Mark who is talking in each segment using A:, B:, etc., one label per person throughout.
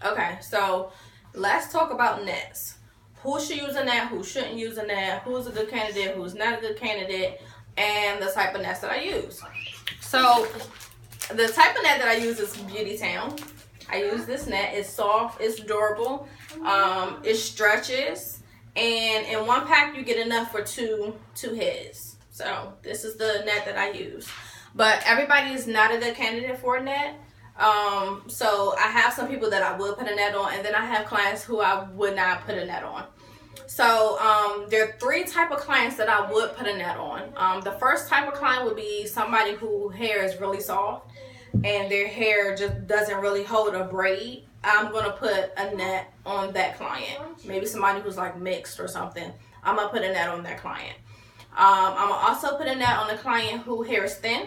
A: Okay, so let's talk about nets. Who should use a net, who shouldn't use a net, who's a good candidate, who's not a good candidate, and the type of nets that I use. So the type of net that I use is Beauty Town. I use this net. It's soft, it's durable, it stretches, and in one pack you get enough for two heads. So this is the net that I use. But everybody is not a good candidate for a net. So I have some people that I would put a net on, and then I have clients who I would not put a net on. So there are three type of clients that I would put a net on. The first type of client would be somebody whose hair is really soft and their hair just doesn't really hold a braid. I'm gonna put a net on that client. Maybe somebody who's like mixed or something. I'm gonna put a net on that client. I'm gonna also put a net on a client whose hair is thin,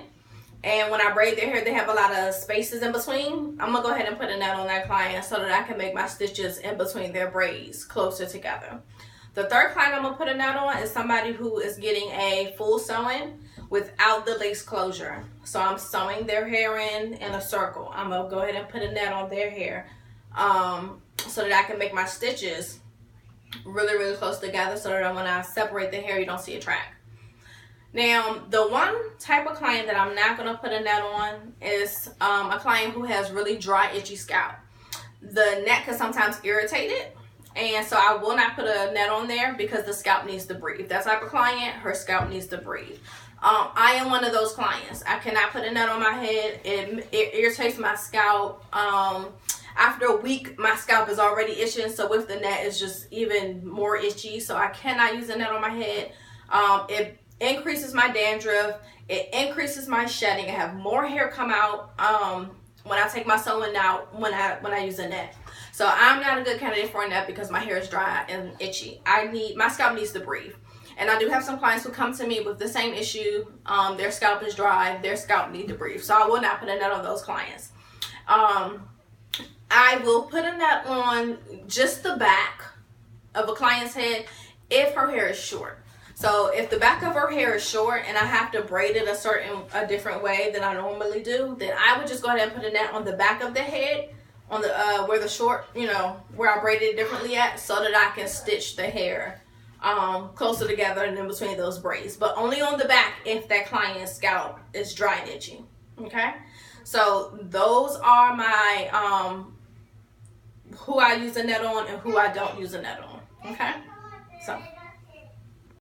A: and when I braid their hair, they have a lot of spaces in between. I'm gonna go ahead and put a net on that client so that I can make my stitches in between their braids closer together. The third client I'm gonna put a net on is somebody who is getting a full sewing without the lace closure. So I'm sewing their hair in a circle. I'm gonna go ahead and put a net on their hair so that I can make my stitches really, really close together so that when I separate the hair, you don't see a track. Now, the one type of client that I'm not gonna put a net on is a client who has really dry, itchy scalp. The net can sometimes irritate it, and so I will not put a net on there because the scalp needs to breathe. That type of client, her scalp needs to breathe. I am one of those clients. I cannot put a net on my head. It irritates my scalp. After a week, my scalp is already itching, so with the net, it's just even more itchy. So I cannot use a net on my head. It increases my dandruff. It increases my shedding. I have more hair come out when I take my sewing out when I use a net. So I'm not a good candidate for a net because my hair is dry and itchy. My scalp needs to breathe. And I do have some clients who come to me with the same issue. Their scalp is dry, their scalp needs to breathe. So I will not put a net on those clients. I will put a net on just the back of a client's head if her hair is short. So if the back of her hair is short and I have to braid it a different way than I normally do, then I would just go ahead and put a net on the back of the head, on the where the short, where I braided it differently at, so that I can stitch the hair closer together and in between those braids, but only on the back if that client's scalp is dry and itchy. Okay, so those are my who I use a net on and who I don't use a net on. Okay, so